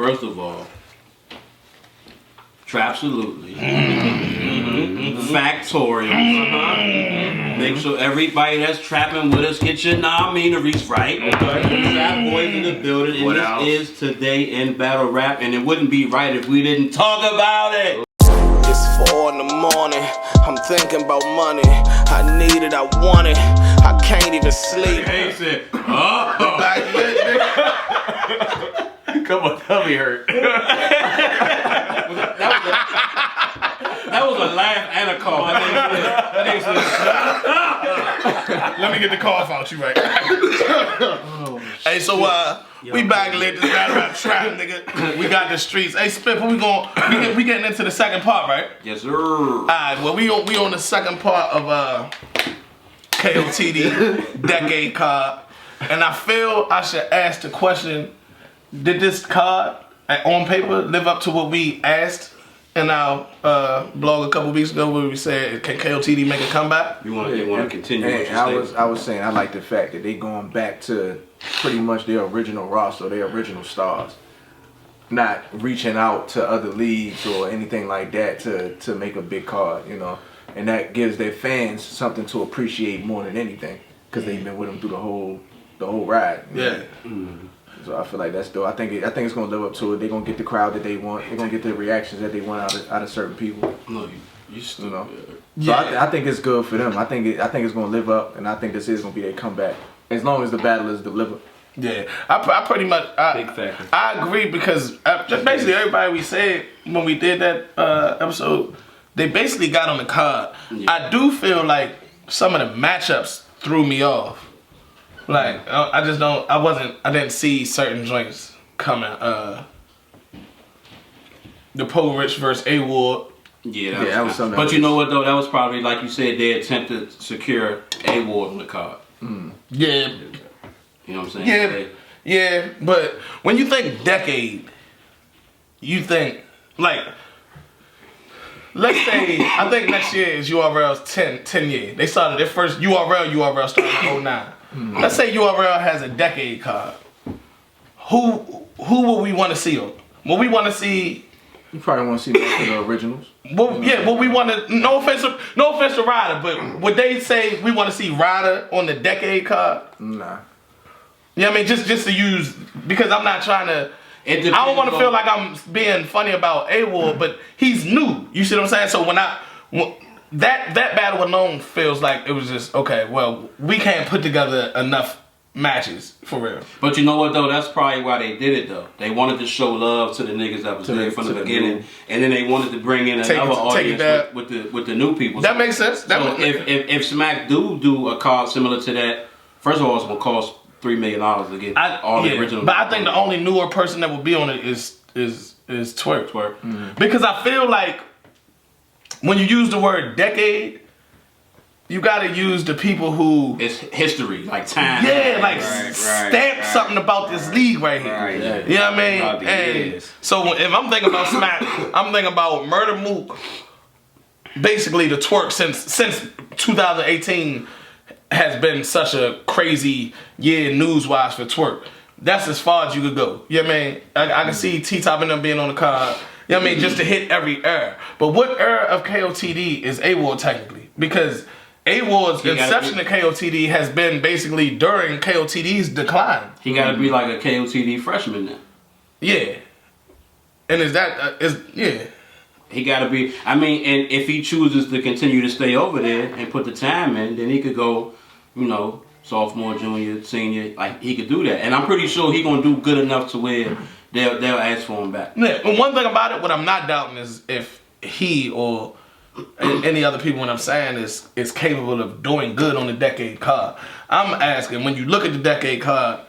First of all, Trapsolutely. Factorial. Make sure everybody that's trapping with us get your nominees right. Trap boys in the building. And this is Today in Battle Rap. And it wouldn't be right if we didn't talk about it. It's 4 in the morning. I'm thinking about money. I need it, I want it. I can't even sleep. Hey, said, Come on, tummy hurt. That was a laugh and a cough. Let me get the cough out, you right. Hey, so we back lit this battle rap trap, nigga. We got the streets. Hey, Spiff, we getting into the second part, right? Yes, sir. Alright, well we on the second part of Kotd decade card. And I feel I should ask the question, did this card on paper live up to what we asked in our blog a couple weeks ago where we said, can Kotd make a comeback? You want to continue? Hey, I was saying I like the fact that they going back to pretty much their original roster, their original stars, not reaching out to other leagues or anything like that to make a big card, you know, and that gives their fans something to appreciate more than anything because they've been with them through the whole ride. Yeah. So I feel like that's dope. I think it's gonna live up to it. They're gonna get the crowd that they want. They're gonna get the reactions that they want out of certain people. No, you stupid. know. So I think it's good for them. I think it's gonna live up, and I think this is gonna be their comeback as long as the battlers deliver. Yeah, I pretty much Big factor. I agree because just basically everybody we said when we did that episode, they basically got on the card. Yeah. I do feel like some of the matchups threw me off. Like I didn't see certain joints coming. The Poe Rich versus A-Ward. Yeah, that was something. But you know what though? That was probably, like you said, they attempted to secure A-Ward on the card. Yeah. You know what I'm saying? Yeah, but when you think decade, you think, like, let's say, I think next year is URL's 10 year. They started their first URL started in 09. Let's say URL has a decade card. Who will we want to see on? Will we want to see... You probably want to see most of the originals. Well, yeah, well, we want to... No offense to Ryder, but would they say we want to see Ryder on the decade card? Nah. Yeah, I mean, just to use, because I'm not trying to, I don't want to feel like I'm being funny about A-Ward, but he's new. You see what I'm saying? So when that battle alone feels like it was just, okay, well, we can't put together enough matches for real. But you know what though? That's probably why they did it though. They wanted to show love to the niggas that was there from the beginning, and then they wanted to bring in another audience with the new people. That makes sense. If Smack do a card similar to that, first of all, it's gonna cost $3 million to get all the original. But I think the only newer person that will be on it is Twerk. Mm-hmm. Because I feel like when you use the word decade, you gotta use the people who... It's history, like time. Yeah, like stamp something about this league right here. Right, yeah. You know what I mean? And so if I'm thinking about Smack, I'm thinking about Murder Mook, basically the Twerk since 2018 has been such a crazy year news-wise for Twerk. That's as far as you could go. You know what I mean? I can see T-Top and them being on the card. You know what I mean? Just to hit every era. But what era of Kotd is A-Ward technically? Because A-Ward's inception to Kotd has been basically during Kotd's decline. He got to be like a Kotd freshman then. Yeah. And yeah. He got to be, I mean, and if he chooses to continue to stay over there and put the time in, then he could go, you know, sophomore, junior, senior, like he could do that. And I'm pretty sure he going to do good enough to where they'll ask for him back. Yeah, and one thing about it, what I'm not doubting is if he or any other people, what I'm saying is capable of doing good on the decade card. I'm asking, when you look at the decade card,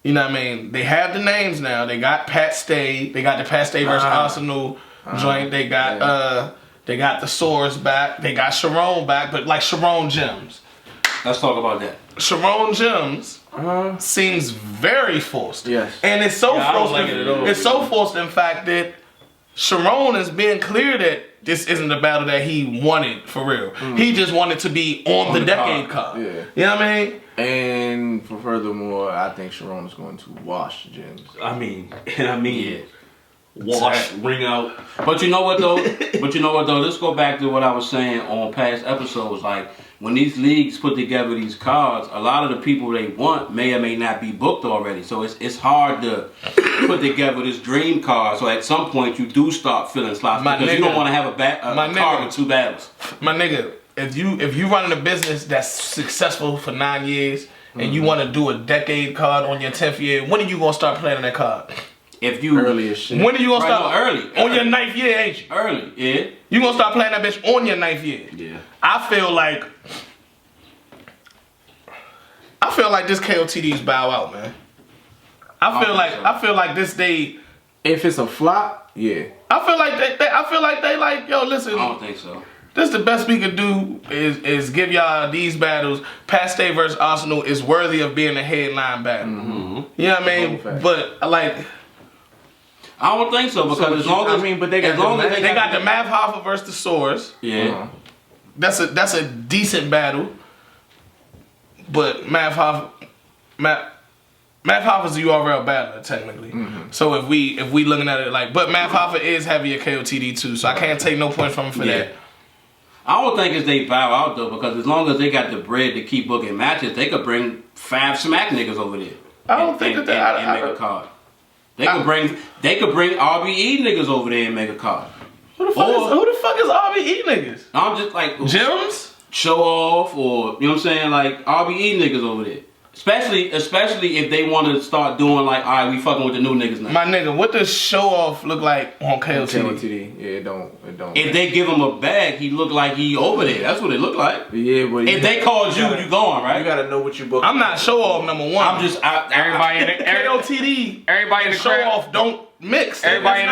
you know what I mean, they have the names now. They got Pat Stay. They got the Pat Stay versus Arsenal joint. They got the Source back. They got Sharon back, but like Sharon Jimz. Let's talk about that. Sharon Jimz seems very forced. Yes. And it's so forced. Like it at all. It's so forced, in fact, that Sharon is being clear that this isn't the battle that he wanted for real. He just wanted to be on the decade card. Yeah. You know what I mean? And for furthermore, I think Sharon is going to wash Jimz. Wash, ring out. But you know what though? Let's go back to what I was saying on past episodes. Like when these leagues put together these cards, a lot of the people they want may or may not be booked already. So it's hard to put together this dream card. So at some point you do start filling slots because you don't want to have a card with 2 battles. My nigga, if you running a business that's successful for 9 years and you want to do a decade card on your 10th year, when are you gonna start planning that card? If you early as shit. When are you gonna start? Early. On your 9th year, ain't you? Early, yeah. You gonna start playing that bitch on your 9th year. Yeah. I feel like this KOTD's bow out, man. I feel like this day. If it's a flop, yeah. I feel like they like, yo, listen. I don't think so. This the best we could do is give y'all these battles. Pat Stay versus Arsenal is worthy of being a headline battle. You know what I mean? But like, I don't think so because as long as they got the Mav Hoffa versus the Soars. Yeah. That's a decent battle. But Mav Hoffa's a URL battler technically. So if we looking at it like, but Mav Hoffa is heavy at Kotd too, so I can't take no points from him for that. I don't think it's they bow out though because as long as they got the bread to keep booking matches, they could bring 5 smack niggas over there. I don't think and make a card. They could bring RBE niggas over there and make a card. Who the fuck is RBE niggas? I'm just like Jimz? Show off or you know what I'm saying, like RBE niggas over there. Especially if they want to start doing like, all right, we fucking with the new niggas now. My nigga, what does show off look like on KOTD? Yeah, it don't. If they give him a bag, he look like he over there. That's what it look like. Yeah, but if they called you going, right? You gotta know what you book. I'm not show off number one. I'm just Everybody in the KOTD. Everybody in the show crowd off don't mix. Everybody in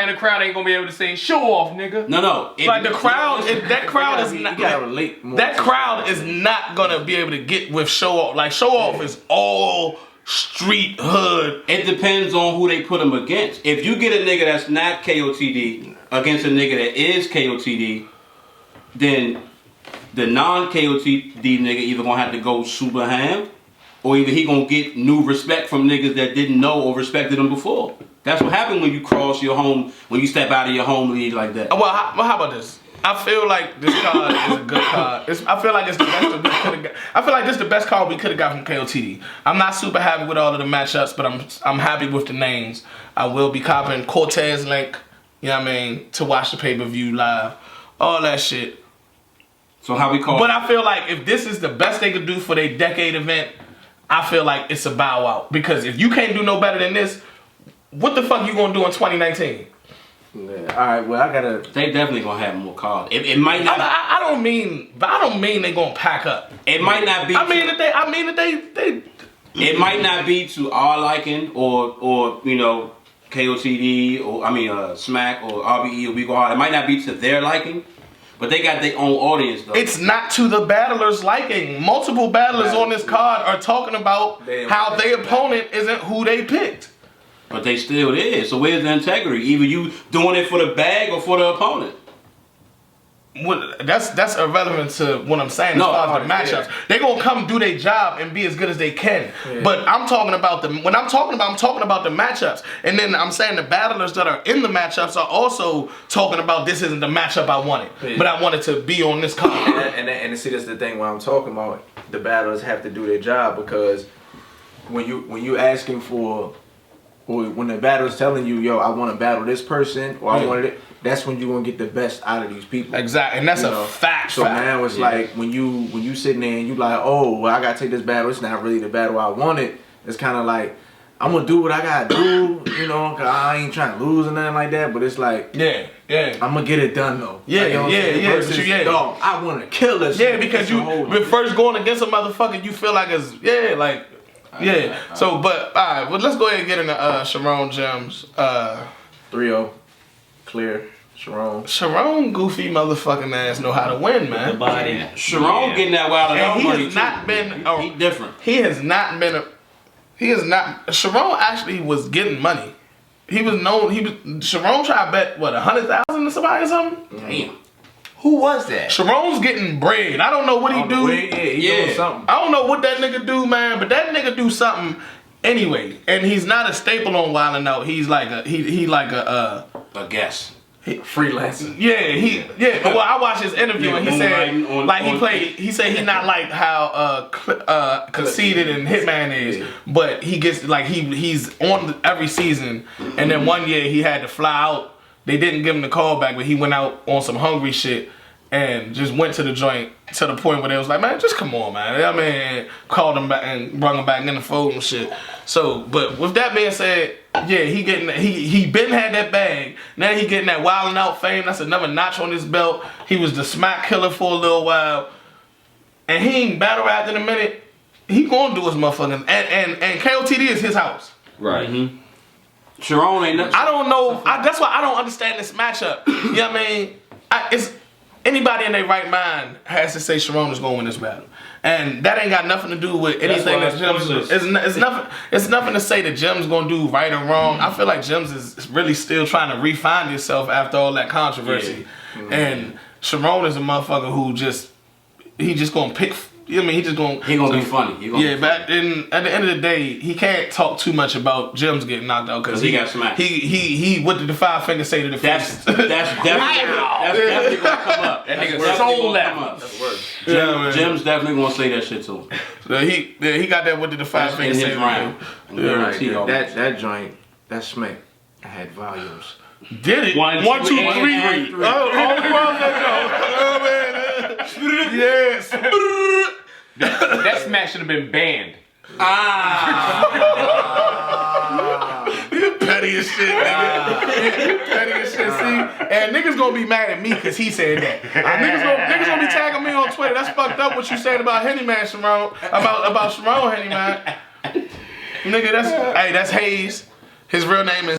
the crowd ain't gonna be able to say show off, nigga. No. Like the crowd, that crowd is not. You gotta relate more. That crowd is not gonna be able to get with show off. Like show off is all street hood. It depends on who they put him against. If you get a nigga that's not KOTD against a nigga that is KOTD, then the non-KOTD nigga either gonna have to go super ham, or either he gonna get new respect from niggas that didn't know or respected him before. That's what happened when you cross your home, when you step out of your home league like that. Well, how about this? I feel like this card is a good card. I feel like it's the best that we could have got. I feel like this is the best card we could have got from KOTD. I'm not super happy with all of the matchups, but I'm happy with the names. I will be copying Cortez link, you know what I mean, to watch the pay-per-view live. All that shit. So how we call But I feel like if this is the best they could do for their decade event, I feel like it's a bow out. Because if you can't do no better than this, what the fuck you gonna do in 2019? Yeah. All right. Well, I gotta. They definitely gonna have more cards. It might not. I don't mean they gonna pack up. It might not be. I mean that they. It might not be to our liking or you know KOTD or Smack or RBE or We Go Hard. It might not be to their liking. But they got their own audience though. It's not to the battlers' liking. Multiple battlers on this card are talking about how their opponent isn't who they picked. But they still there. So where's the integrity? Either you doing it for the bag or for the opponent. That's irrelevant to what I'm saying as far as the matchups. They're gonna come do their job and be as good as they can. Yeah. But I'm talking about I'm talking about the matchups. And then I'm saying the battlers that are in the matchups are also talking about this isn't the matchup I wanted. Yeah. But I wanted to be on this card. And see, that's the thing when I'm talking about the battlers have to do their job, because when you asking for, or when the battler's telling you, yo, I want to battle this person, or I wanted it, that's when you're gonna get the best out of these people. Exactly, and that's a fact. So now it's like when you sitting there and you like, oh, well, I gotta take this battle. It's not really the battle I wanted. It's kind of like I'm gonna do what I gotta do, you know, cause I ain't trying to lose or nothing like that. But it's like, yeah, I'm gonna get it done though. Yeah, like, versus, dog, I want to kill this. Yeah, because when first going against a motherfucker, you feel like it's So, but all right, well, let's go ahead and get into Sharon Jimz. 3-0, clear. Sharon goofy motherfucking ass know how to win, man. The body. Sharon getting that wild and he money has not been. He different. He has not been. Sharon actually was getting money Sharon tried to bet what 100,000 to somebody or something. Damn. Who was that? Sharon's getting bread. I don't know what he do. He doing something. I don't know what that nigga do, man, but that nigga do something anyway. And he's not a staple on Wild 'N Out. He's like a guest. Freelancer. Yeah. Well, I watched his interview and he said he said he not like how Conceited and Hitman is, but he gets like he's on every season, and then one year he had to fly out. They didn't give him the call back, but he went out on some hungry shit and just went to the joint to the point where they was like, man, just come on, man. I mean, called him back and brought him back in the fold and shit. So, but with that being said, yeah, he been had that bag. Now he getting that Wild 'N Out fame. That's another notch on his belt. He was the smack killer for a little while, and he ain't battle rapped in a minute. He gonna do his motherfucking and Kotd is his house. Right. Mm-hmm. Sharon ain't nothing. I don't know. That's why I don't understand this matchup. You know what I mean? It's anybody in their right mind has to say Sharon is going to win this battle, and that ain't got nothing to do with anything that Jimz. It's nothing to say that Jimz gonna do right or wrong. I feel like Jimz is really still trying to refine himself after all that controversy, and Sharon is a motherfucker who he just gonna pick. I mean, he gonna be funny. But then at the end of the day, he can't talk too much about Jimz getting knocked out because he got smacked. He what did the 5 fingers say to the face? That's definitely gonna come up. That nigga soul left. That's worse. Jimz definitely gonna say that shit to him. So he got that. What did the 5 fingers say? That joint, that smack had volumes. Did it? 1, 2, 3. Oh, man. Yes. That smash should have been banned. You petty as shit, nigga. You petty as shit. See, and niggas gonna be mad at me because he said that. Niggas gonna be tagging me on Twitter. That's fucked up what you said about Henny Man Sharon. About Sharon Henny Man. Nigga, that's Hayes. His real name is.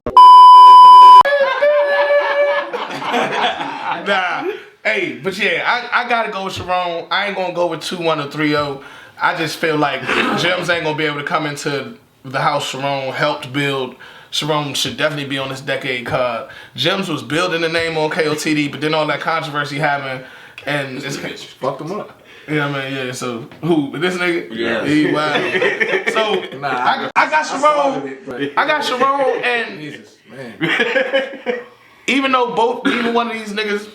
Nah. Hey, but yeah, I gotta go with Sharon. I ain't gonna go with 2-1 or 3-0. I just feel like Jimz ain't gonna be able to come into the house Sharon helped build. Sharon should definitely be on this decade card. Jimz was building the name on Kotd, but then all that controversy happened, and it's fucked him up. Yeah, man, yeah. So who? This nigga? Yeah. He wild. So I got Sharon. I got Sharon, and Jesus, man. even though either one of these niggas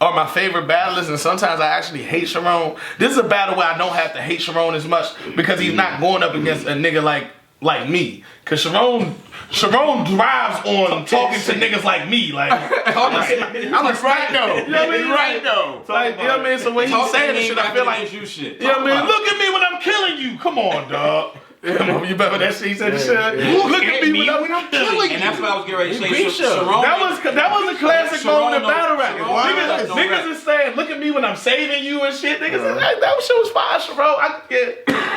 are my favorite battlers, and sometimes I actually hate Sharon. This is a battle where I don't have to hate Sharon as much because he's not going up against a nigga like me. Cause Sharon thrives on talking to niggas like me. Like I'm right though. You know what I mean? Right though. Like, you know what I mean? So when he's saying this shit, I feel like you shit. You know what I mean? Look at me when I'm killing you. Come on, dog. You remember that shit he said? Look at me when I'm killing you. And that's what I was getting ready to say. Sharon, that was a classic moment in battle rap. Niggas is saying, look at me when I'm saving you and shit. Niggas that shit was fire, Sharon.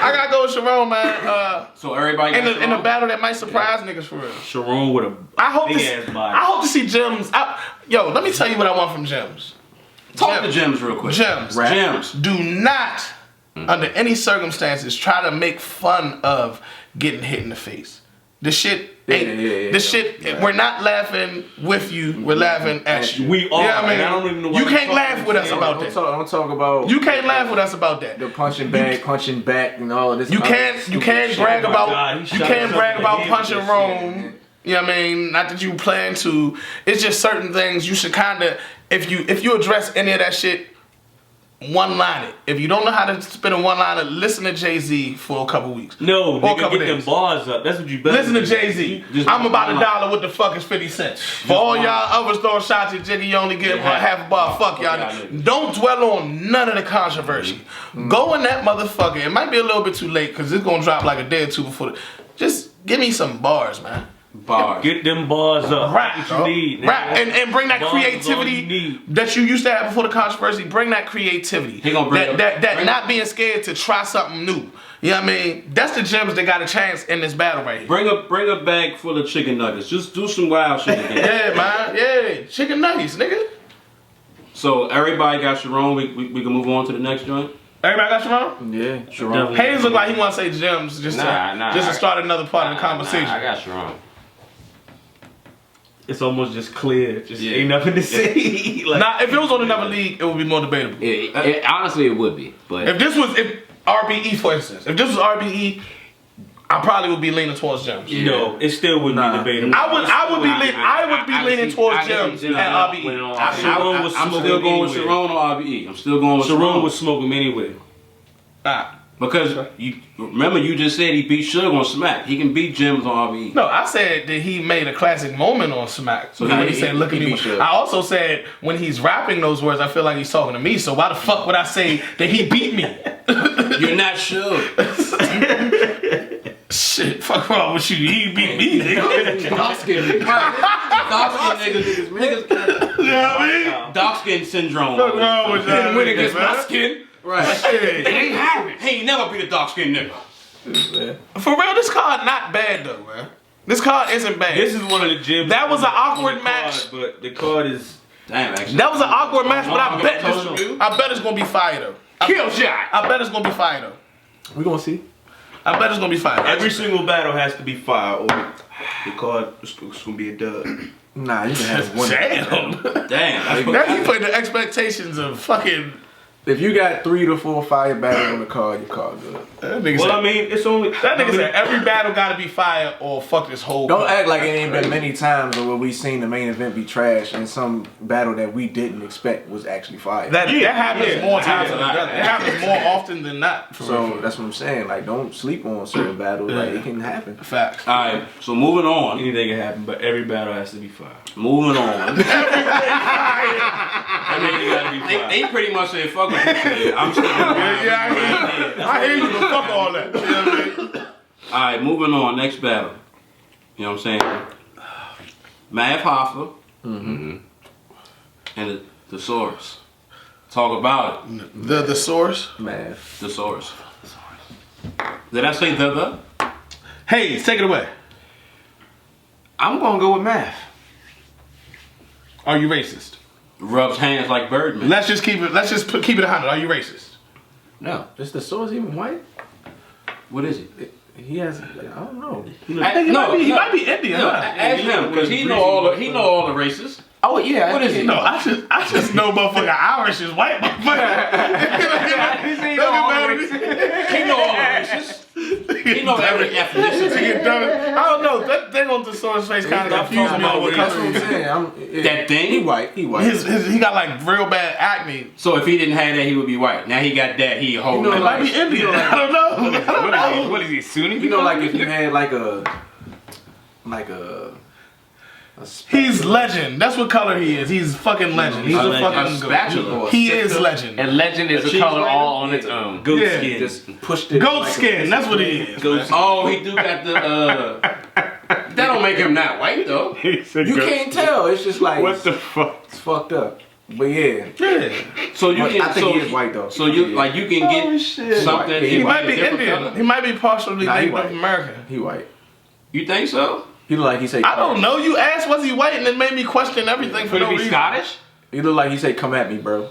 I gotta go with Sharon, man. So everybody in a battle that might surprise niggas for real. Sharon with a big ass body. I hope to see Jimz. Let me tell you what I want from Jimz. Talk to Jimz real quick. Jimz. Do not, under any circumstances, try to make fun of getting hit in the face. This shit ain't. We're not laughing with you. We're laughing at you. We are. Yeah, I mean, I don't even know you can't laugh with us about that. Don't talk about. You can't laugh with us about that. The punching back, and all this. You can't brag about punching Rome. You know what I mean? Not that you plan to. It's just certain things you should kind of, if you address any of that shit, one-liner. If you don't know how to spin a one-liner, listen to Jay-Z for a couple weeks. No, nigga, get them bars up. That's what you better listen to Jay-Z. I'm about $1. What the fuck is 50 cents? For all y'all others throwing shots at Jiggy, you only get half a bar. Fuck y'all. Don't dwell on none of the controversy. Go in that motherfucker. It might be a little bit too late because it's gonna drop like a day or two before. Just give me some bars, man. Bars. Get them bars up. Rap, That's what you need. Rap, and bring that bars creativity that you used to have before the controversy. Bring that creativity. He gonna bring that not being scared to try something new. You know what I mean? That's the Jimz that got a chance in this battle right here. Bring a bag full of chicken nuggets. Just do some wild shit again. Yeah, man. Yeah, chicken nuggets, nigga. So everybody got Sharon. We can move on to the next joint. Everybody got Sharon? Yeah, Sharon. Hayes look like he want to say Jimz just to start another part of the conversation. I got Sharon. I got Sharon. I got Sharon. All right, man. it's almost just clear. Just ain't nothing to say. Like, Now, if it was on another league, it would be more debatable. Honestly, it would be. But If RBE, for instance, if this was RBE, I probably would be leaning towards Jimz. no, it still wouldn't be debatable. I would be leaning towards Jimz and RBE. I'm still going with Sharon or RBE. I'm still going with Sharon would smoke him anyway. Because you remember you just said he beat Suge on Smack. He can beat Jimz on RBE. No, I said that he made a classic moment on Smack. So when he said, "Look at me," I also said when he's rapping those words, I feel like he's talking to me. So why the fuck would I say that he beat me? You're not Suge. Shit, fuck wrong with you? He beat me, nigga. Dark skin niggas. You know what I mean? Dark skin syndrome. Fuck wrong with that? When it gets my man? skin. Right. Shit. It ain't happening. He ain't never beat a dark skinned nigga. For real, this card not bad though, man. This card isn't bad. This is one of the gyms. That was an awkward match. But the card is. Damn, actually. That was an awkward match, but I bet it's gonna be fire though. Kill shot. I bet it's gonna be fire though. We gonna see. I bet it's gonna be fire. Every single battle has to be fire, or the card is gonna be a dub. Nah, you can have one. Damn. Damn. Now you put the expectations of fucking. If you got 3 to 4 fire battles on the card, your card good. That nigga Well, said, I mean, it's only that nigga said every battle gotta be fire or fuck this whole. Don't card. act like it ain't been many times where we seen the main event be trash and some battle that we didn't expect was actually fire. That happens more times than not. It happens more often than not. So that's what I'm saying. Like, don't sleep on certain battles. Like, it can happen. Facts. Alright, so moving on. anything can happen, but every battle has to be fire. Moving on. Everything gotta be fire. They pretty much said fuck what you said. I'm still I hear you, but fuck all that. You know what I mean? Alright, moving on. Next battle. You know what I'm saying? Mav Hoffa and the Thesaurus. Talk about it. The source. Man. Thesaurus. Did I say the? Hey, take it away. I'm gonna go with Mav. Are you racist? Rubs hands like Birdman. Let's just keep it. Keep it 100. Are you racist? No. Is the source even white? What is it? He has. I don't know. He might be Indian. No, huh? ask him because he know all the races. Oh yeah. What is he? No, I just know motherfucking Irish is white motherfucker. He know all the races. He know every ethnicity. I don't know. That thing on the source face kind of confused me on what That's color what he I'm is. saying. That thing? He white. He white. He got like real bad acne. So if he didn't have that, he would be white. Now he got that, he a whole. You know, He might be Indian. I don't know. What is he, Sunni? You know, like if you had like a He's legend. That's what color he is. He's fucking legend. He's a fucking spatula. He is legend. And legend is a color all on its own. Goat Yeah. skin. just pushed it. Goat like skin. That's what he is. Oh, he do got the. That don't make him not white though. You can't tell. It's just like What the fuck? it's fucked up. But yeah, Yeah. So you But can. I think so, he is white though. So you like you can get something. He in might be different Indian. color? He might be partially Nah, he Native white. American. He white. You think so? He look like he say. I don't know. You asked was he white and it made me question everything for Could no it be reason. Scottish? He look like he say, "Come at me, bro."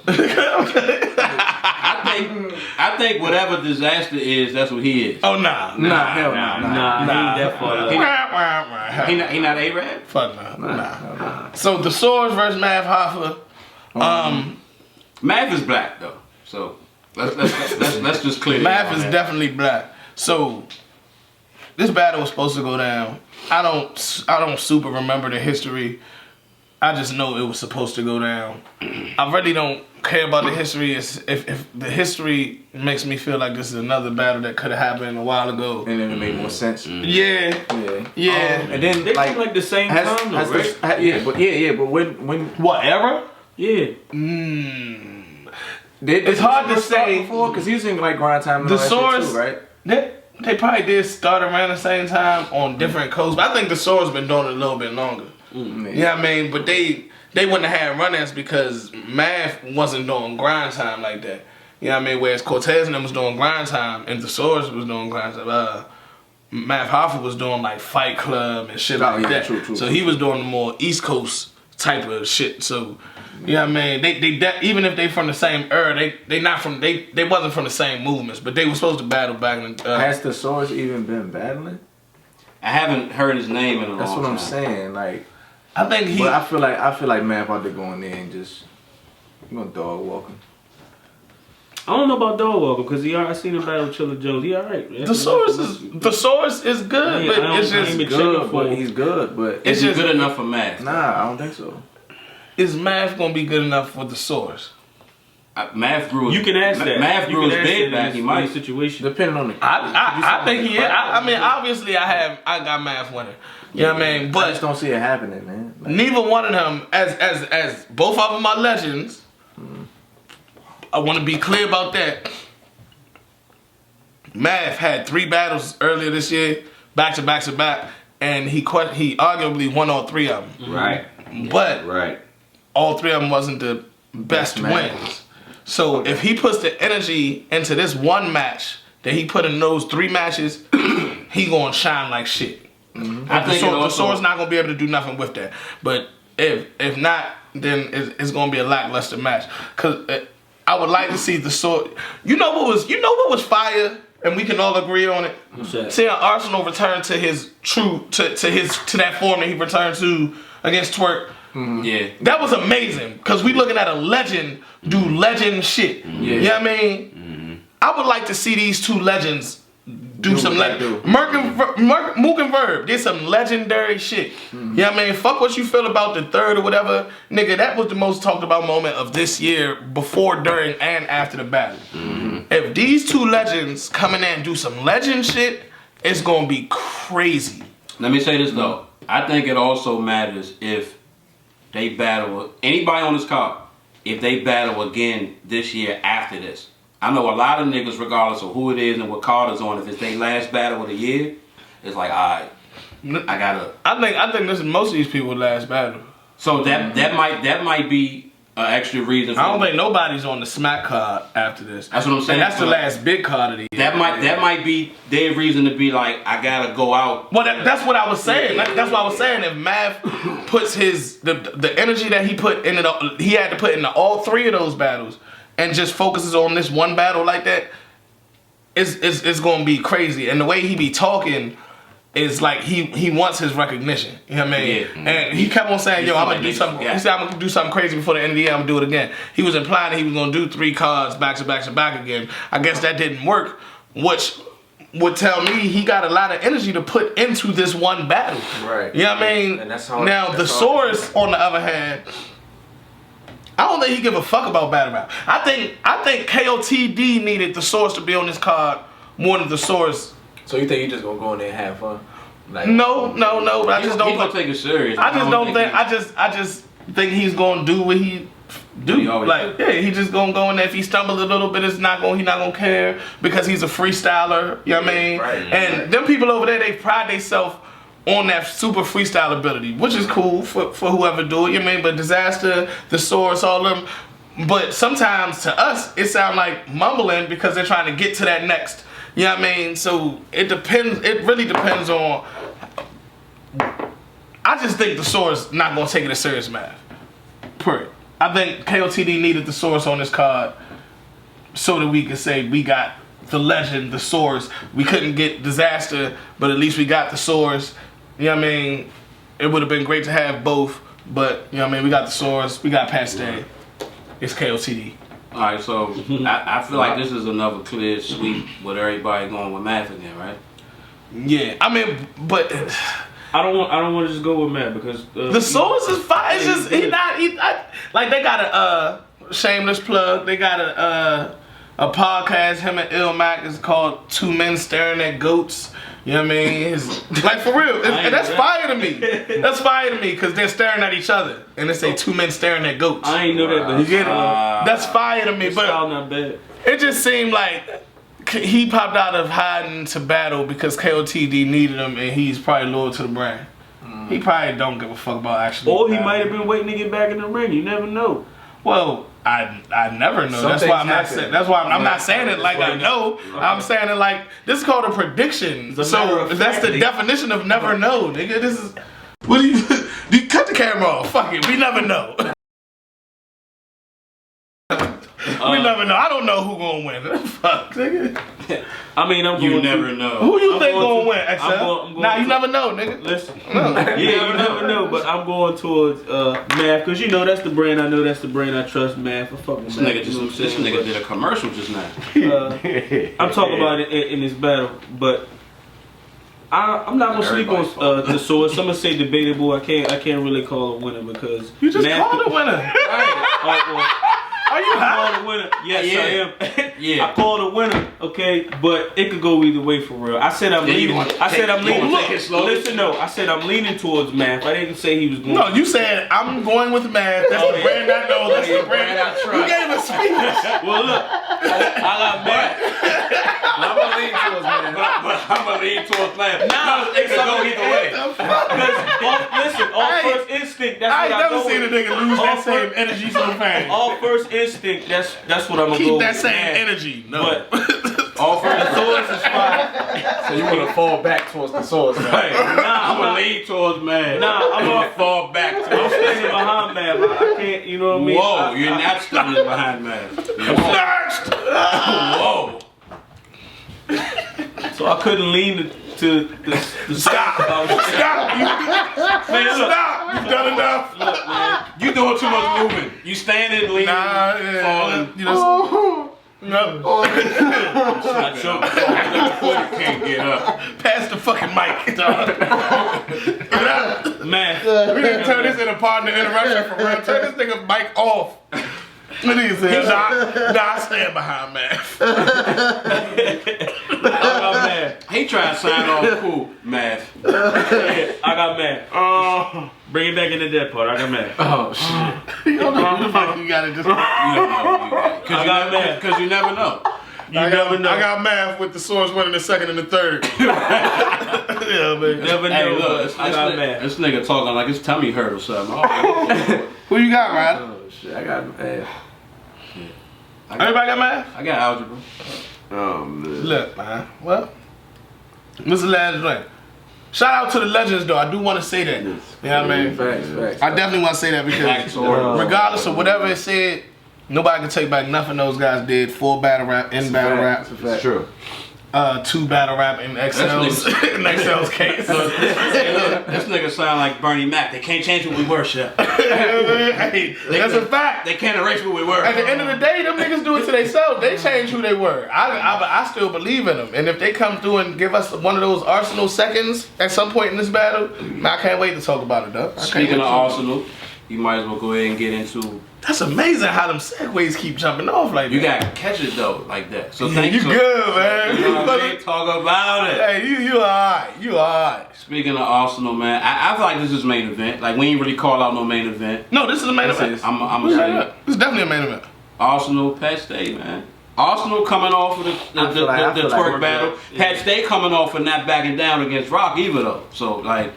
I think whatever disaster is, that's what he is. Oh nah. Nah, hell Nah, nah. he ain't that far up. He not A-Rab? Fuck nah. So the Swords versus Mav Hoffa. Mav is black though, so let's just clear. Mav is definitely black. So this battle was supposed to go down. I don't super remember the history. I just know it was supposed to go down. I really don't care about the history. If the history makes me feel like this is another battle that could have happened a while ago. And then it made more sense. Yeah. Yeah. And then They like like the same has, time though, has right? but when Whatever. Yeah. it's hard to say. because he was in like grind time and The all that shit Swords, too, right? They probably did start around the same time on different coasts. But I think the Swords been doing it a little bit longer. You know what I mean? But they wouldn't have had run-ins because Mav wasn't doing grind time like that. You know what I mean? Whereas Cortez and them was doing grind time and the Swords was doing grind time. Mav Hoffa was doing like Fight Club and shit like that. True. So he was doing the more East Coast type of shit. So you know what I mean? They even if they from the same era, they wasn't from the same movements, but they were supposed to battle back in Has the Swords even been battling? I haven't heard his name in a long time. That's what I'm saying. Like I think he. But I feel like Mav out there going in and just gonna dog walk him. I don't know about dog walking because I seen him battle Chilla Jones. He alright. The source is good, but it's just good. But he's good, but Is he good enough for Math? Nah, I don't think so. Is Math gonna be good enough for the source? Math grew. You can ask that. Math grew his bed back. He might. Situation. Depending on the. I think he is. I mean, obviously, I got Math winning. You know what I mean? But I just don't see it happening, man. Like, neither one of them, as both of them are legends. I want to be clear about that. Math had 3 battles earlier this year, back to back, and he arguably won all 3 of them. Right. But all 3 of them wasn't the best wins. So if he puts the energy into this one match that he put in those 3 matches, he gonna shine like shit. I think the sword's not gonna be able to do nothing with that. But if not, then it's gonna be a lackluster match. Cause I would like to see the sword. You know what was fire, and we can all agree on it. Seeing Arsenal return to his to that form that he returned to against Twerk. Yeah. That was amazing because we looking at a legend do legend shit. Yeah. You know what I mean? I would like to see these 2 legends do some legend. Mook and Verb did some legendary shit. You know what I mean? Fuck what you feel about the 3rd or whatever. Nigga, that was the most talked about moment of this year before, during, and after the battle. If these 2 legends come in there and do some legend shit, it's gonna be crazy. Let me say this though. I think it also matters if they battle anybody on this card. If they battle again this year after this. I know a lot of niggas, regardless of who it is and what card is on, if it's their last battle of the year, it's like, alright, I gotta. I think this is most of these people's last battle. So that might be an extra reason. I don't think nobody's on the smack card after this. That's what I'm saying. And that's the last big card of the year. That might be their reason to be like, I gotta go out. Well, that's what I was saying. That's what I was saying. If Mav puts the energy that he put in it, he had to put into all 3 of those battles, and just focuses on this one battle like that, it's gonna be crazy. And the way he be talking is like he wants his recognition. You know what I mean? Yeah. And he kept on saying, yo, I'm gonna do something. He said, I'm gonna do something crazy before the end of the year, I'm gonna do it again. He was implying that he was gonna do 3 cards back to back again. I guess that didn't work, which would tell me he got a lot of energy to put into this one battle. Right. You know what I mean? And that's how now the Source, on the other hand, I don't think he give a fuck about battle rap. I think Kotd needed the Source to be on this card more than the Source. So you think he just gonna go in there and have fun? Like, No. But I just don't. He gonna take it serious. I just think he's gonna do what he do. He just gonna go in there. If he stumbles a little bit, he not gonna care because he's a freestyler. You know what I mean? Right. And them people over there, they pride themselves on that super freestyle ability, which is cool for whoever do it. You know what I mean? But Disaster, the Source, all them. But sometimes to us, it sounds like mumbling because they're trying to get to that next. You know what I mean? So it depends. It really depends on. I just think the Source not gonna take it as serious, man. I think Kotd needed the Source on this card so that we could say we got the legend, the Source. We couldn't get Disaster, but at least we got the Source. You know what I mean? It would have been great to have both, but you know what I mean? We got the Source, we got Pastay. It's Kotd. Alright, so I feel like this is another clear sweep with everybody going with Math again, right? Yeah, I mean, but I don't want to just go with Matt because the Source is fine. It's just they got a shameless plug. They got a podcast. Him and Ill Mac is called 2 Men Staring at Goats. You know what I mean? It's, like for real, and that's fire to me. That's fire to me because they're staring at each other, and they say 2 men staring at goats. I ain't know that, but you get it? That's fire to me. But not bad. It just seemed like he popped out of hiding to battle because Kotd needed him, and he's probably loyal to the brand. He probably don't give a fuck about actually. Or he might have been waiting to get back in the ring. You never know. Well, I never know. That's why I'm not saying. That's why I'm not saying it like I know. I'm saying it like this is called a prediction. So that's the definition of never know, nigga. This is. What do you cut the camera off? Fuck it. We never know. We never know. I don't know who gonna win. Fuck, nigga. I mean, You never know. Who you think gonna win? yourself. Nah, you never know, nigga. Listen, yeah, you never know, but I'm going towards Math, because you know that's the brand. I know that's the brand I trust, Math. I fuck with This Math. nigga did a commercial just now. I'm talking about it in this battle, but I'm not gonna sleep on the source. I'm gonna say debatable. I can't really call a winner because You just Math called a winner. Are you high? I called a winner. Yes, Yeah. I am. Yeah. I called a winner. Okay, but it could go either way for real. I said I'm leaning. I said I'm leaning. Listen, no. I said I'm leaning towards Math. I didn't say he was going. No, you said I'm going with Math. That's the brand I know. That's the brand I trust. You gave a speech. Well, look, I got Math. I'm gonna lean towards man. But I'm gonna lean towards Math. Nah, it could go either way. Listen, all first instinct. That's I what ain't never seen a nigga lose All that same first- energy so fast. All first instinct. That's what I'm gonna go Keep with. that same Math. energy. No. But All the first. source is fine. So you wanna fall back towards the source, man. Right. Nah, I'm gonna lean towards Math. Nah, I'm gonna fall back I'm towards standing behind Math. I can't, you know what I mean? Whoa, you're not standing behind Math. Whoa. So I couldn't lean to the Stop. Stop. Man, look, Stop. You've done enough. look, man. You doing too much moving. You standing, leaning, Nah, yeah. falling. You just. No. I choked. You can't get up. Pass the fucking mic, dog. Man, We didn't turn this into partner interruption for real. Turn this nigga mic off. What nigga said? Nah, I stand behind Math. I got Math. He trying to sign off cool. Math. I got Math. Bring it back into that part. I got Math. Oh shit. You don't know who the fuck you gotta just. You don't know. I got Math. Because you never know. You never know. I got Math with the source winning the second and the third. Yeah, man. Never Hey, know. look, I got Math. this nigga talking like his tummy hurt or something. Oh, Who you got, Ryder? Oh shit. I got man. Everybody got Math? I got algebra. Oh man. Look, man. Well, this is the last drink. Shout out to the legends, though. I do want to say that. You know what I mean? Facts. I definitely want to say that because regardless of whatever it said, nobody can take back nothing those guys did. 4 battle rap, in battle rap. It's true. 2 battle rap in XL's case. This nigga sound like Bernie Mac. They can't change what we worship. Hey, that's a fact. They can't erase what we were. At the end of the day, them niggas do it to themselves. They change who they were. I still believe in them. And if they come through and give us one of those Arsenal seconds at some point in this battle, man, I can't wait to talk about it, though. Speaking of Arsenal, you might as well go ahead and get into. That's amazing how them segues keep jumping off like You that. gotta catch it though, like that. So Yeah, thank you you. good, man. You know what I mean? Talk about it. Hey, you alright. You alright. Speaking of Arsenal, man, I feel like this is main event. Like we ain't really call out no main event. No, this is the main event. I'm gonna say Yeah, this is definitely a main event. Arsenal, Pat Stay, man. Arsenal coming off of the I feel like twerk we're battle. good. Pat Stay coming off and not backing down against Rock either though. So like,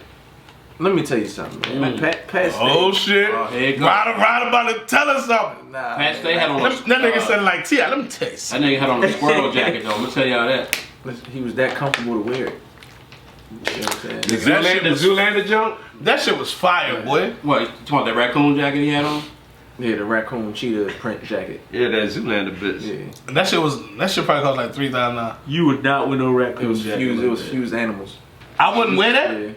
Let me tell you something, man. Pat Stay. Oh shit. here it go. Ryder about to tell us something. Nah, Pat Stay had on a, That nigga said like, T.I., let me tell you that something. nigga had on a squirrel jacket though. I'm gonna tell y'all that. listen, he was that comfortable to wear it. You know what I'm saying? That shit was- Zoolander jump? That shit was fire, boy. What? You talking about that raccoon jacket he had on? Yeah, the raccoon cheetah print jacket. Yeah, that Zoolander bitch. Yeah. That shit probably cost like $3,000. You would not with no It raccoon was jacket. fused. like It was that. fused animals. I wouldn't wear that. Yeah.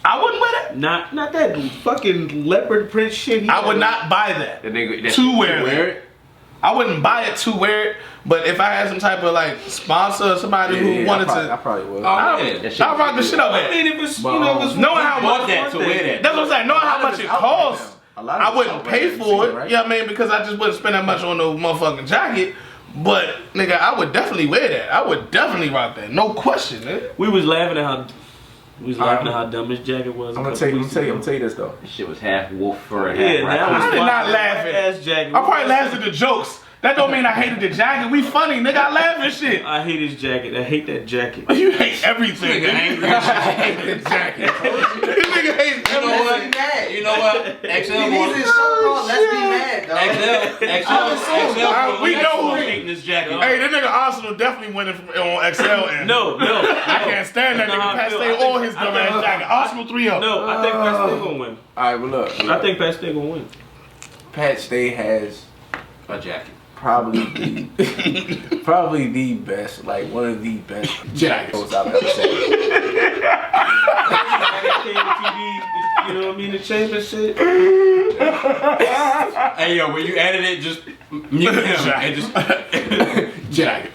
I wouldn't wear that. Not that fucking leopard print shit. I would not buy that That nigga, to wear Wear it. it. I wouldn't buy it to wear it, but if I had some type of like sponsor or somebody who wanted I to, probably would. Oh yeah. that shit I'll rock the shit up I at. mean, if it's But, you know, if it's knowing how Bought much that to wear that. That's what I'm saying. Knowing how much it costs, A lot of I it's wouldn't out pay there. for You it. seen right? Yeah, I mean, because I just wouldn't spend that much on no motherfucking jacket. But nigga, I would definitely wear that. I would definitely rock that. No question, nigga. we was laughing at how dumb his jacket was. I'm gonna tell you this though. That shit was half wolf fur and Yeah, half that raccoon. was I did not laugh at ass jacket. I probably laughed at the jokes. That don't mean I hated the jacket. We funny, nigga. I laugh at shit. I hate his jacket. I hate that jacket. You hate everything, Nigga nigga. angry. I hate the jacket. This nigga hates You know what? mad. You know what? XL He needs wants his show called Let's Be Mad, dog. XL we know who- hating this jacket. Hey, that nigga Arsenal definitely winning from on XL end. No. I can't stand that I know how nigga I Pat feel. Stay I think- or his I dumb think- ass jacket. Arsenal 3-0. No, I think Pat Stay gonna win. All right, well look. I think Pat Stay gonna win. Pat Stay has A jacket. probably the best, like one of the best shows I've ever seen. You know what I mean? The chamber shit. Hey yo, when you edit it, just mute him and just Jack.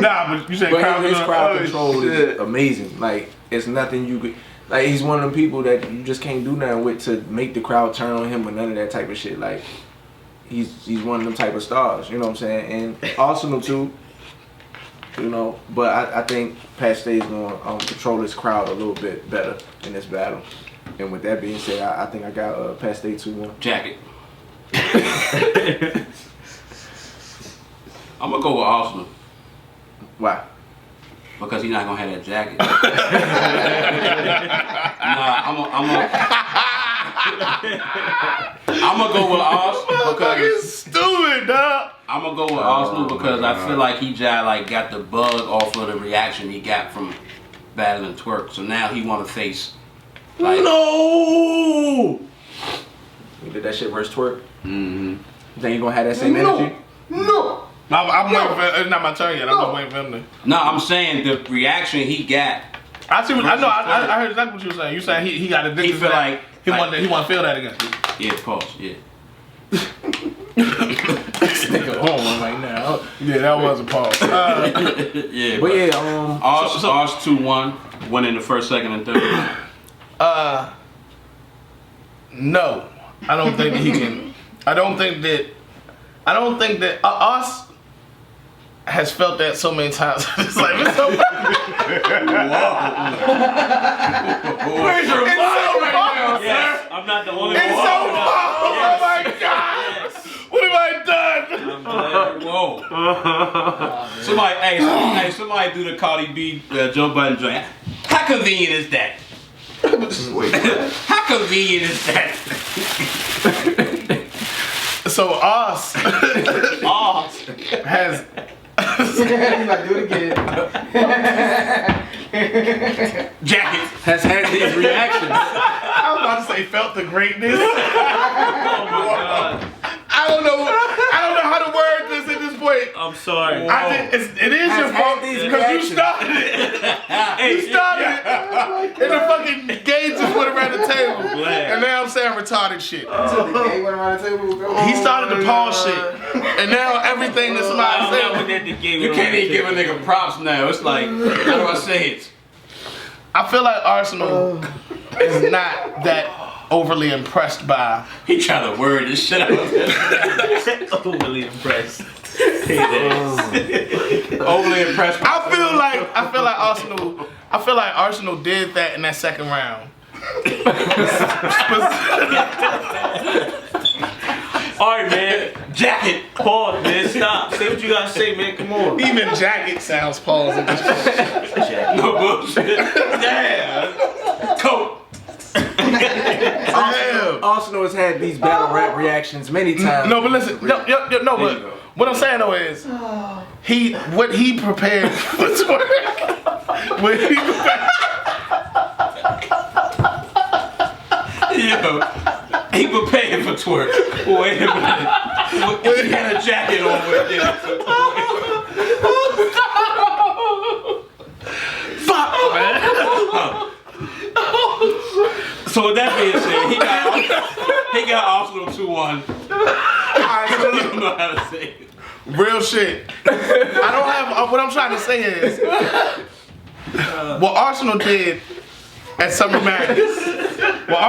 Nah, but you said But his crowd control is amazing. Like it's nothing you could. Like he's one of them people that you just can't do nothing with to make the crowd turn on him or none of that type of shit. Like he's one of them type of stars. You know what I'm saying? And Arsenal too. You know, but I think Pat Stay's going to control his crowd a little bit better in this battle. And with that being said, I think I got Pat Stay 2-1. jacket. I'm gonna go with Arsenal Why? because he's not gonna have that jacket. Nah, I'm gonna go with Arsenal because stupid, dog. I'm gonna go with Arsenal because I feel like he just like got the bug off of the reaction he got from battling Twerk. So now he want to face like No. You did that shit versus Twerk? Mm-hmm. You think you gonna have that same energy? No. I'm waiting for it's not my turn yet. I'm just waiting for him to. No, I'm saying the reaction he got. I see. I know. I heard exactly what you were saying. You saying he got addicted He to feel that. like He want to feel that again. Yeah, pause. Yeah. Nigga home right now. Yeah, that was a pause. Yeah. But yeah, Ars 2-1, winning the first, second, and third. No, I don't think that he can. I don't think that us has felt that so many times. It's like it's so. Where's your mind right now, Yes, I'm not the only one. It's so far. Oh my God! Yes. What have I done? I'm glad. Whoa. Somebody do the Kotd B Joe Budden joint. How convenient is that? How convenient is that? So us has. He's about to do it again. Jacket has had these reactions. I was about to say felt the greatness. Oh my God. I don't know how to word this at this point. I'm sorry. It is your fault because you started it. You started it. And the fucking gay just went around the table. And now I'm saying retarded shit. The gay went around the table. He started the pause shit. And now everything that somebody said. You can't even give a nigga props now. It's like, how do I say it? I feel like Arsenal is not that overly impressed by. He trying to word this shit out. Overly impressed. Overly impressed. I feel like Arsenal did that in that second round. Alright, man. Jacket. Pause, man. Stop. Say what you gotta say, man. Come on. Even jacket sounds pause at this point. No bullshit. Damn. Coat. Arsenal has had these battle rap reactions many times. No, but listen. No, but what I'm saying though is, what he prepared for Twerk. What he prepared. Yo, he prepared for Twerk. Wait a minute. He had a jacket on with it. Fuck, man. So with that being said, he got Arsenal 2-1. I don't know how to say it. Real shit. I don't have. What I'm trying to say is, what Arsenal did at Summer Madness. What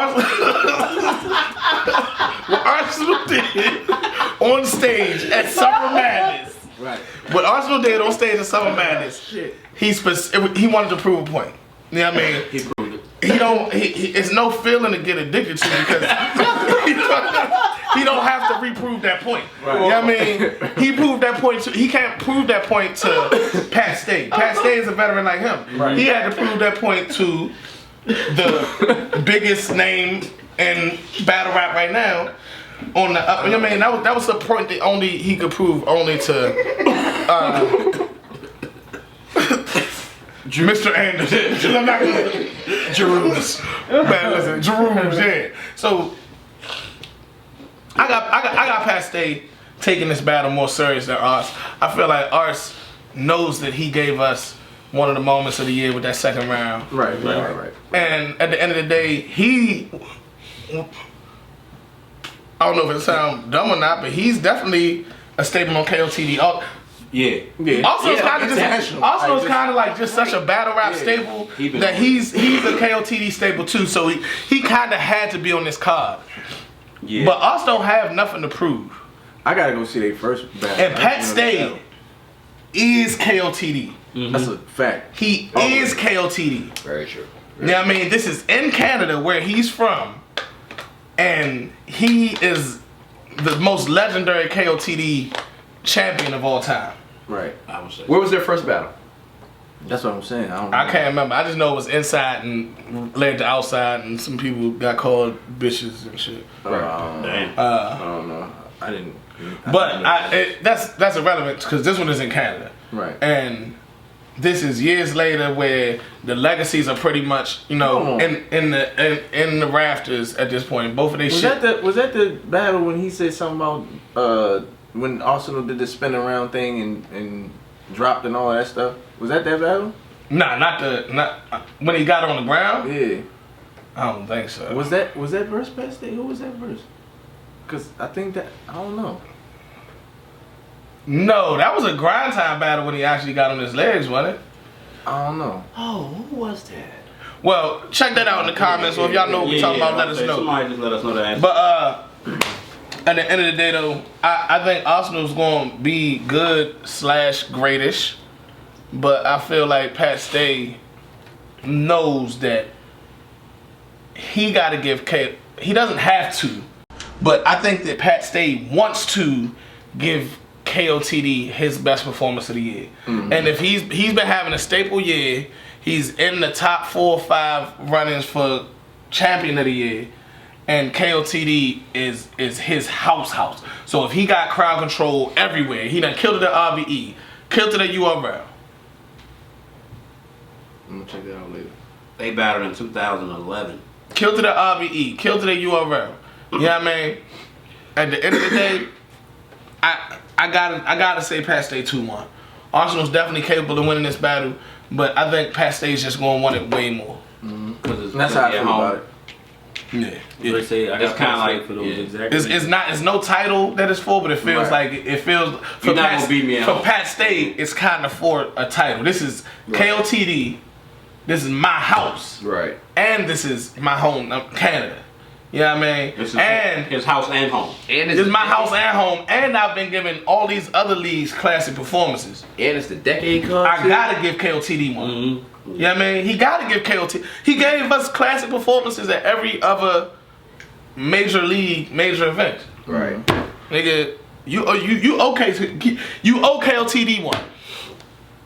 Arsenal did on stage at Summer Madness. Right. What Arsenal did on stage at Summer Madness. He wanted to prove a point. You know what I mean? He proved it. It's no feeling to get addicted to because he don't have to reprove that point. Right. You know what I mean? He proved that point he can't prove that point to Pat Stay. Pat Stay is a veteran like him. Right. He had to prove that point to the biggest name in battle rap right now. On the up, you know what I mean? That was the point that only he could prove only to Mr. Anderson. I'm not gonna Jimz. Man, listen, Jimz, yeah. So I got Pat Stay taking this battle more serious than Ars. I feel like Ars knows that he gave us one of the moments of the year with that second round. Right. And at the end of the day, I don't know if it sounds dumb or not, but he's definitely a staple on KOTD. Yeah. Also, it's kind of international. it's kind of like just such a battle rap staple that he's a KOTD staple too. So he kind of had to be on this card. Yeah. But us don't have nothing to prove. I gotta go see their first battle. And Pat Stay is KOTD. That's a fact. He is KOTD. Very true. You know what I mean? This is in Canada where he's from. And he is the most legendary KOTD champion of all time. Right. I would say. Where was their first battle? That's what I'm saying. I don't know. I can't remember. I just know it was inside and led to outside, and some people got called bitches and shit. Damn. I don't know. I didn't. But that's irrelevant because this one is in Canada. Right. And this is years later where the legacies are pretty much, in the rafters at this point. Both of these shit. Was that the battle when he said something about when Arsenal did the spin around thing and dropped and all that stuff? Was that battle? Nah, not when he got on the ground. Yeah. I don't think so. Was that verse past day? Who was that verse? Cause I think that I don't know. No, that was a grind time battle when he actually got on his legs, wasn't it? I don't know. Oh, who was that? Well, check that out in the comments. So if y'all know what we're talking about, let us know. Somebody just let us know the answer. But at the end of the day, though, I think Arsenal's going to be good / greatish. But I feel like Pat Stay knows that he got to give he doesn't have to, but I think that Pat Stay wants to give KOTD his best performance of the year. Mm-hmm. And if he's been having a staple year, he's in the top 4 or 5 run-ins for champion of the year, and KOTD is his house. So if he got crowd control everywhere, he done killed it at RBE, killed it at URL. I'm gonna check that out later. They battled in 2011. Killed it at RBE, killed it at URL. You know what I mean? At the end of the day, I gotta say Pat Stay 2-1. Arsenal's definitely capable of winning this battle, but I think Pat Stay's just gonna want it way more. Mm-hmm. That's how I feel about it. Yeah. Let's say I got kind of like for those exactly. It's no title that it's for, but it feels like for Pat Stay, it's kind of for a title. This is KOTD. This is my house. Right. And this is my home, Canada. You know what I mean? This is and his house and home. And this is my house and home, and I've been giving all these other leagues classic performances. And it's the decade card. I gotta give KOTD one. Mm-hmm. You know what I mean? He gotta give KOTD. He gave us classic performances at every other major league, major event. Right. Nigga, you owe KOTD one.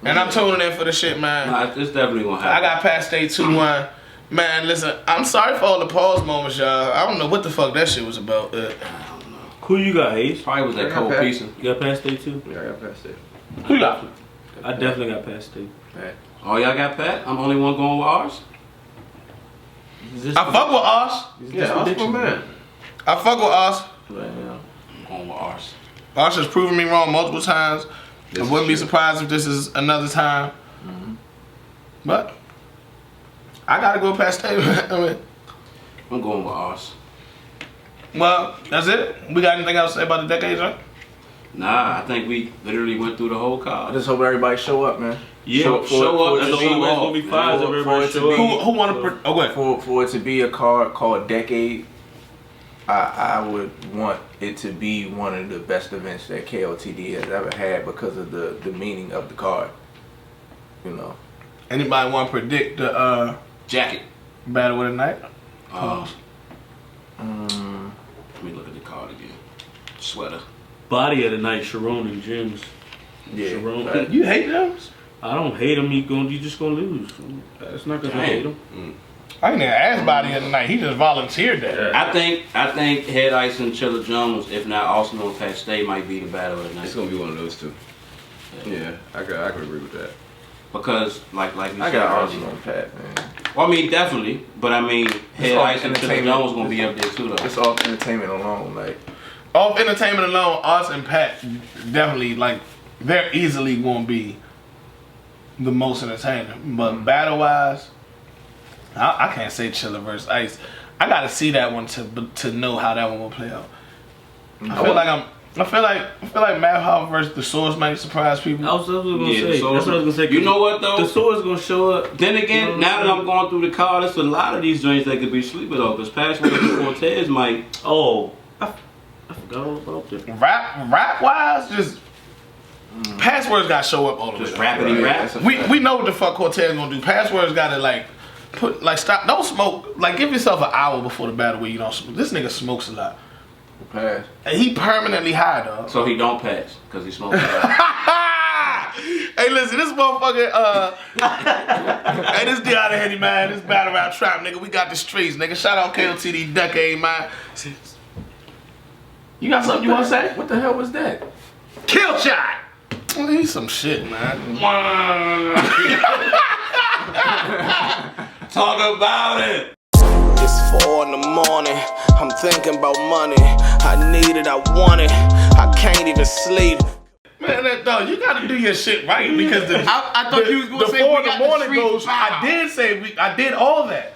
And I'm tuning in for the shit, man. Nah, it's definitely gonna happen. I got Pat Stay 2-1. Man, listen, I'm sorry for all the pause moments, y'all. I don't know what the fuck that shit was about. I don't know. Who you got, Ace? Probably was that Cole Pearson. You got Pat Stay too? Yeah, I got Pat Stay. Who you got? I definitely got Pat Stay. Pat. Oh, y'all got Pat? I'm the only one going with ours? I fuck with Osh. Yeah, Arsenal man. I fuck with Osh. I'm going with ours. Osh has proven me wrong multiple times. I wouldn't be surprised if this is another time. Mm-hmm. But I gotta go past Stay. I'm going with ours. Well, that's it. We got anything else to say about the decades, right? Nah, I think we literally went through the whole I card. just hope everybody show up, man. Yeah, show up. That's the It's gonna be fires if everybody show up. Who want to? Oh, go ahead. For it to be a card called Decade, I would want it to be one of the best events that KOTD has ever had because of the meaning of the card. You know. Anybody want to predict the Jacket. battle of the night? Let me look at the card again. Sweater. Body of the night, Sharon and Jimz. Yeah. Sharon. You hate them? I don't hate him. You just gonna lose. It's not because I hate him. I didn't even ask Body of the night. He just volunteered that. I think Head Ice and Chilla Jones, if not Arsenal and Pat Stay, might be the battle of the night. It's gonna be one of those two. Yeah, I could agree with that. Because like we I said got earlier. Arsenal and Pat, man. Well, I mean definitely, but I mean Head all Ice and Chilla entertainment. Jones gonna be up there too though. It's all entertainment alone, like. off entertainment alone, us and Pat definitely like they're easily gonna be the most entertaining. But battle wise, I can't say Chilla versus Ice. I gotta see that one to know how that one will play out. I feel like Matt Hall versus the Swords might surprise people. I was gonna say. That's what I was gonna say. You know what though? The Swords gonna show up. Then again, now that I'm going through the card, there's a lot of these joints that could be sleeper though. Because Password and Cortez might. Oh, I forgot all about that. Rap wise, just Passwords gotta show up all the way. Just rappity rap. We know what the fuck Cortez gonna do. Passwords gotta stop. Don't smoke. Like give yourself an hour before the battle where you don't smoke. This nigga smokes a lot. Pass. And he permanently high, dog. So he don't pass because he smokes. Hey, listen, this motherfucker. Hey, this D out of Henny, man. This battle rap trap, nigga. We got the streets, nigga. Shout out Kotd decade, man. You got something you want to say? What the hell was that? Kill shot. Well, he's some shit, man. Talk about it. It's 4 in the morning, I'm thinking about money. I need it, I want it, I can't even sleep. Man, dog, you gotta do your shit right because I thought you was gonna say 4 we in the got the morning streets goes. power. I did all that.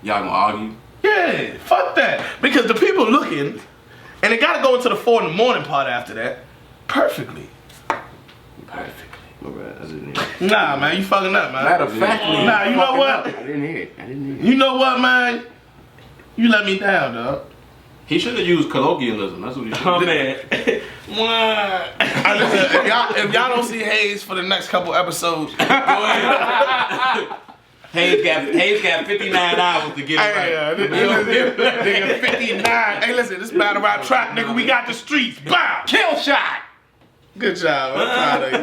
Y'all gonna argue? Yeah, fuck that. Because the people looking, and it gotta go into the 4 in the morning part after that, perfectly. Perfectly. My bad, I didn't hear it. Nah, man, you fucking up, man. Matter of fact, Nah, you know what? I didn't hear it. You know what, man? You let me down, dog. He should have used colloquialism. That's what he should have. Oh man. Listen, if y'all don't see Hayes for the next couple episodes, go ahead. Hayes got 59 hours to get it right. Nigga, 59. Hey, listen, this battle rap trap, nigga. We got the streets. Bow. Kill shot. Good job. I'm proud of you.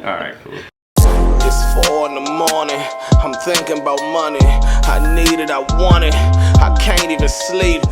All right, cool. It's 4 in the morning, I'm thinking about money. I need it, I want it, I can't even sleep.